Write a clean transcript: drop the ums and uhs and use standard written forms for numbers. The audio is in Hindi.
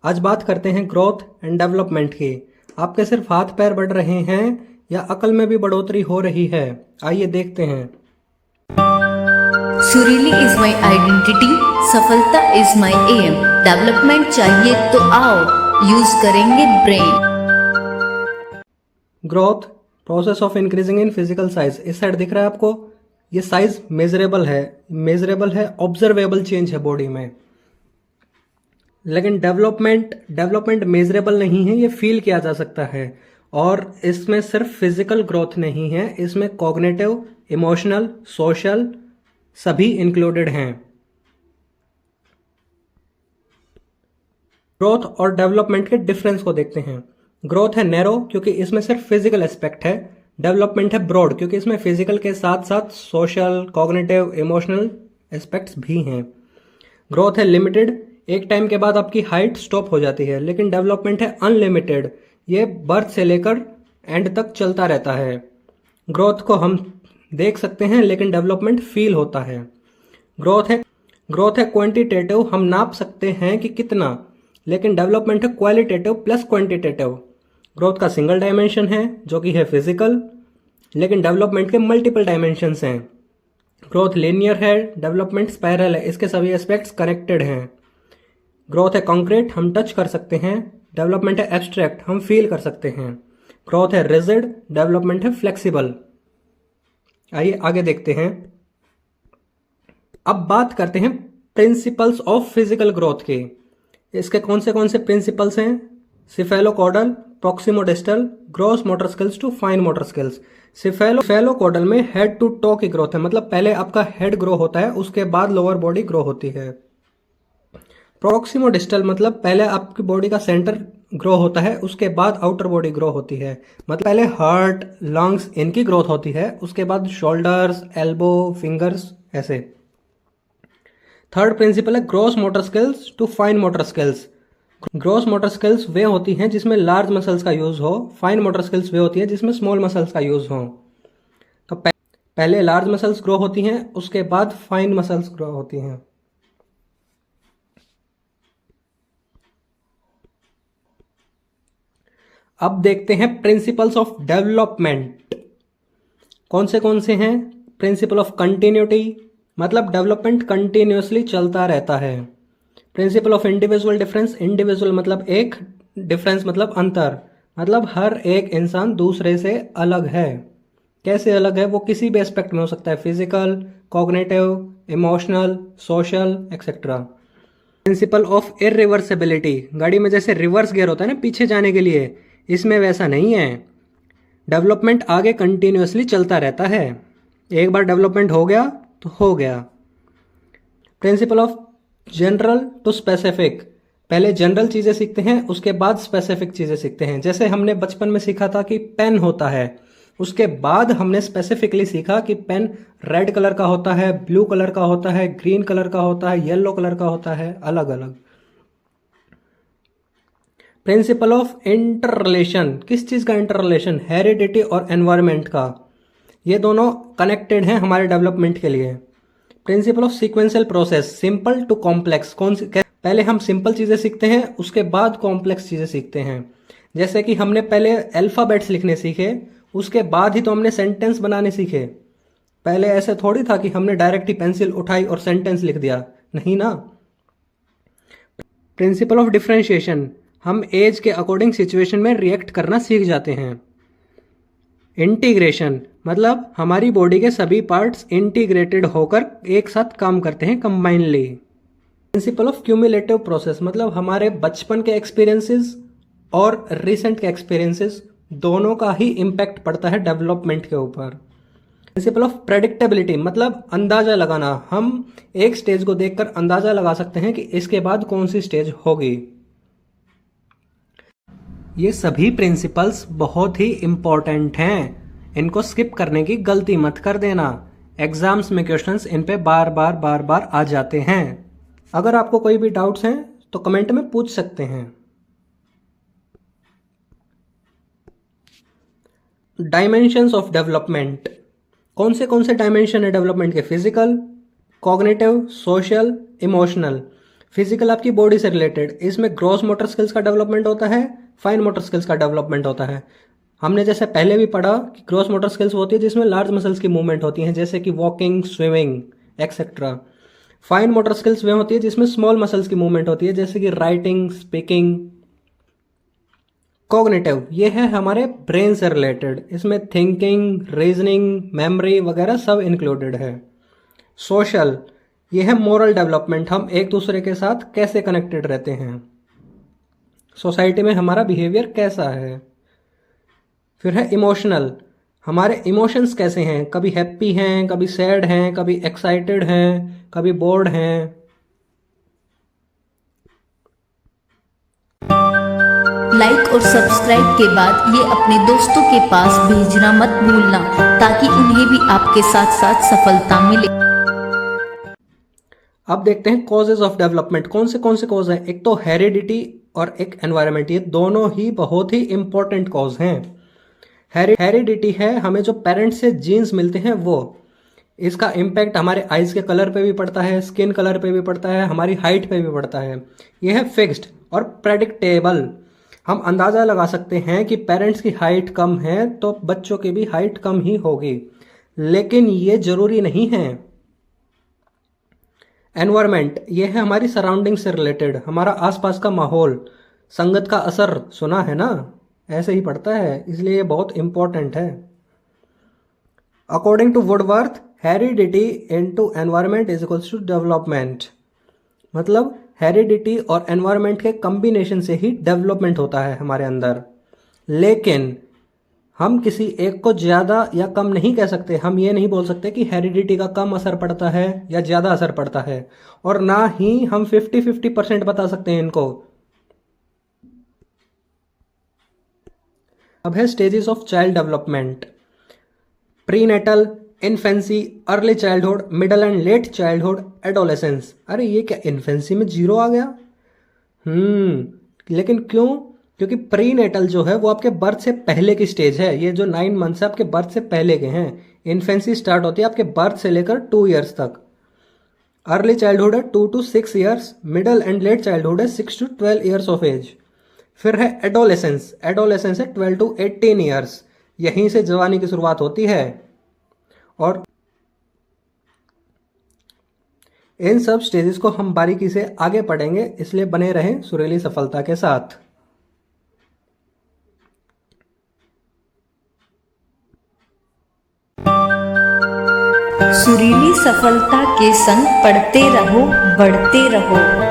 आज बात करते हैं ग्रोथ एंड डेवलपमेंट की। आपके सिर्फ हाथ पैर बढ़ रहे हैं या अकल में भी बढ़ोतरी हो रही है? आइए देखते हैं। सुरीली इज माई आइडेंटिटी, सफलता इज माई एम। डेवलपमेंट चाहिए तो आओ, यूज करेंगे brain. Growth process of increasing in physical size. इस साइड दिख रहा है आपको, ये साइज मेजरेबल है, ऑब्जर्वेबल चेंज है बॉडी में। लेकिन डेवलपमेंट मेजरेबल नहीं है, ये फील किया जा सकता है। और इसमें सिर्फ फिजिकल ग्रोथ नहीं है, इसमें कॉग्निटिव, इमोशनल, सोशल सभी इंक्लूडेड हैं। ग्रोथ और डेवलपमेंट के डिफरेंस को देखते हैं। ग्रोथ है नैरो क्योंकि इसमें सिर्फ फिजिकल एस्पेक्ट है। डेवलपमेंट है ब्रॉड क्योंकि इसमें फिजिकल के साथ साथ सोशल, कॉग्निटिव, इमोशनल एस्पेक्ट्स भी हैं। ग्रोथ है लिमिटेड, एक टाइम के बाद आपकी हाइट स्टॉप हो जाती है। लेकिन डेवलपमेंट है अनलिमिटेड, ये बर्थ से लेकर एंड तक चलता रहता है। ग्रोथ को हम देख सकते हैं लेकिन डेवलपमेंट फील होता है। ग्रोथ है क्वांटिटेटिव, हम नाप सकते हैं कि कितना, लेकिन डेवलपमेंट है क्वालिटेटिव प्लस क्वांटिटेटिव। ग्रोथ का सिंगल डायमेंशन है जो कि है फिजिकल, लेकिन डेवलपमेंट के मल्टीपल डायमेंशंस हैं। ग्रोथ लीनियर है, डेवलपमेंट स्पाइरल है, इसके सभी एस्पेक्ट्स कनेक्टेड हैं। ग्रोथ है कॉन्क्रीट, हम टच कर सकते हैं। डेवलपमेंट है एब्स्ट्रैक्ट, हम फील कर सकते हैं। ग्रोथ है रिजिड, डेवलपमेंट है फ्लेक्सिबल। आइए आगे देखते हैं। अब बात करते हैं प्रिंसिपल्स ऑफ फिजिकल ग्रोथ के। इसके कौन से प्रिंसिपल्स हैं? Cephalocaudal, proximodistal, gross motor skills to fine motor skills. Cephalocaudal में हेड टू टो की ग्रोथ है, मतलब पहले आपका हेड ग्रो होता है, उसके बाद लोअर बॉडी ग्रो होती है। प्रॉक्सिमोडिस्टल मतलब पहले आपकी बॉडी का सेंटर ग्रो होता है, उसके बाद आउटर बॉडी ग्रो होती है। मतलब पहले हार्ट, लंग्स इनकी ग्रोथ होती है, उसके बाद शोल्डर्स, एल्बो, फिंगर्स, ऐसे। थर्ड प्रिंसिपल है gross motor skills to fine motor skills. Gross motor skills वे होती हैं जिसमें लार्ज मसल्स का यूज हो, फाइन मोटर स्किल्स वे होती हैं जिसमें स्मॉल मसल्स का यूज हो। तो पहले लार्ज मसल्स ग्रो होती हैं, उसके बाद फाइन मसल्स ग्रो होती हैं। अब देखते हैं प्रिंसिपल्स ऑफ डेवलपमेंट। कौन से हैं? प्रिंसिपल ऑफ कंटिन्यूटी, मतलब डेवलपमेंट कंटिन्यूसली चलता रहता है। Principle of individual difference, individual मतलब एक, डिफरेंस मतलब अंतर, मतलब हर एक इंसान दूसरे से अलग है। कैसे अलग है? वो किसी भी एस्पेक्ट में हो सकता है, physical, cognitive, emotional, social etcetera. Principle of irreversibility, गाड़ी में जैसे रिवर्स गियर होता है ना पीछे जाने के लिए, इसमें वैसा नहीं है। डेवलपमेंट आगे कंटिन्यूसली चलता रहता है, एक बार डेवलपमेंट हो गया तो हो गया। Principle of general to specific, पहले जनरल चीज़ें सीखते हैं, उसके बाद स्पेसिफिक चीज़ें सीखते हैं। जैसे हमने बचपन में सीखा था कि पेन होता है, उसके बाद हमने स्पेसिफिकली सीखा कि पेन रेड कलर का होता है, ब्लू कलर का होता है, ग्रीन कलर का होता है, येलो कलर का होता है, अलग अलग। प्रिंसिपल ऑफ इंटर रिलेशन, किस चीज़ का इंटर रिलेशन? हेरिडिटी और एनवायरनमेंट का, ये दोनों कनेक्टेड हैं हमारे डेवलपमेंट के लिए। Principle of sequential process, simple to complex, पहले हम सिंपल चीज़ें सीखते हैं, उसके बाद कॉम्प्लेक्स चीज़ें सीखते हैं। जैसे कि हमने पहले अल्फ़ाबेट्स लिखने सीखे, उसके बाद ही तो हमने सेंटेंस बनाने सीखे। पहले ऐसे थोड़ी था कि हमने डायरेक्ट ही पेंसिल उठाई और सेंटेंस लिख दिया, नहीं ना। प्रिंसिपल ऑफ डिफरेंशिएशन, हम एज के अकॉर्डिंग सिचुएशन में रिएक्ट करना सीख जाते हैं। इंटीग्रेशन मतलब हमारी बॉडी के सभी पार्ट्स इंटीग्रेटेड होकर एक साथ काम करते हैं combinedly. Principle of cumulative process, मतलब हमारे बचपन के एक्सपीरियंसेस और रिसेंट के एक्सपीरियंसेस दोनों का ही इम्पैक्ट पड़ता है डेवलपमेंट के ऊपर। प्रिंसिपल ऑफ प्रेडिक्टेबिलिटी, मतलब अंदाजा लगाना, हम एक स्टेज को देखकर अंदाजा लगा सकते हैं कि इसके बाद कौन सी स्टेज होगी। ये सभी प्रिंसिपल्स बहुत ही इम्पोर्टेंट हैं, इनको स्किप करने की गलती मत कर देना। एग्जाम्स में क्वेश्चंस इन पे बार बार आ जाते हैं। अगर आपको कोई भी डाउट्स हैं तो कमेंट में पूछ सकते हैं। डायमेंशंस ऑफ डेवलपमेंट, कौन से डायमेंशन है डेवलपमेंट के? Physical, cognitive, social, emotional. Physical आपकी बॉडी से रिलेटेड, इसमें ग्रॉस मोटर स्किल्स का डेवलपमेंट होता है, फाइन मोटर स्किल्स का डेवलपमेंट होता है। हमने जैसे पहले भी पढ़ा कि ग्रॉस मोटर स्किल्स होती है जिसमें लार्ज मसल्स की मूवमेंट होती हैं, जैसे कि walking, swimming etcetera. Fine motor skills वे होती है जिसमें स्मॉल मसल्स की मूवमेंट होती है, जैसे कि राइटिंग, स्पीकिंग। कॉग्निटिव, ये है हमारे ब्रेन से रिलेटेड, इसमें थिंकिंग, रीजनिंग, मेमोरी वगैरह सब इंक्लूडेड है। सोशल, ये है मोरल डेवलपमेंट, हम एक दूसरे के साथ कैसे कनेक्टेड रहते हैं, सोसाइटी में हमारा बिहेवियर कैसा है। फिर है इमोशनल, हमारे इमोशंस कैसे हैं, कभी हैप्पी हैं, कभी सैड हैं, कभी एक्साइटेड हैं, कभी बोर्ड हैं। लाइक और सब्सक्राइब के बाद ये अपने दोस्तों के पास भेजना मत भूलना, ताकि उन्हें भी आपके साथ साथ सफलता मिले। अब देखते हैं कॉजेज ऑफ डेवलपमेंट, कौन से कॉज है। एक तो हेरिडिटी और एक एनवायरनमेंट, ये दोनों ही बहुत ही इंपॉर्टेंट कॉज हैं। हेरिडिटी है, हमें जो पेरेंट्स से जीन्स मिलते हैं वो, इसका इम्पैक्ट हमारे आइज़ के कलर पे भी पड़ता है, स्किन कलर पे भी पड़ता है, हमारी हाइट पे भी पड़ता है। यह है फिक्स्ड और प्रेडिक्टेबल, हम अंदाज़ा लगा सकते हैं कि पेरेंट्स की हाइट कम है तो बच्चों की भी हाइट कम ही होगी, लेकिन ये जरूरी नहीं है। एनवायरमेंट, ये है हमारी सराउंडिंग से रिलेटेड, हमारा आसपास का माहौल। संगत का असर सुना है ना, ऐसे ही पड़ता है, इसलिए ये बहुत इंपॉर्टेंट है। According to Woodworth, heredity into environment is equals to development, मतलब हेरिडिटी और एनवायरमेंट के कॉम्बिनेशन से ही डेवलपमेंट होता है हमारे अंदर। लेकिन हम किसी एक को ज़्यादा या कम नहीं कह सकते, हम ये नहीं बोल सकते कि हेरिडिटी का कम असर पड़ता है या ज़्यादा असर पड़ता है, और ना ही हम 50-50% बता सकते हैं इनको। अब है stages of child development, prenatal, infancy, early childhood, middle and let childhood, adolescence. अरे ये क्या इन्फेंसी में 0 आ गया? लेकिन क्यों? क्योंकि प्रीनेटल जो है वो आपके बर्थ से पहले की स्टेज है, ये जो 9 मंथ्स है आपके बर्थ से पहले के हैं। इन्फेंसी स्टार्ट होती है आपके बर्थ से लेकर 2 ईयर्स तक। अर्ली चाइल्डहुड है 2 to 6 years, middle and let childhood है 6 to 12 ईयर्स ऑफ एज। फिर है एडोलेसेंस, एडोलेसेंस है 12 to 18 ईयर्स, यहीं से जवानी की शुरुआत होती है। और इन सब स्टेजेस को हम बारीकी से आगे पढ़ेंगे, इसलिए बने रहें सुरीली सफलता के साथ। सुरीली सफलता के संग पढ़ते रहो, बढ़ते रहो।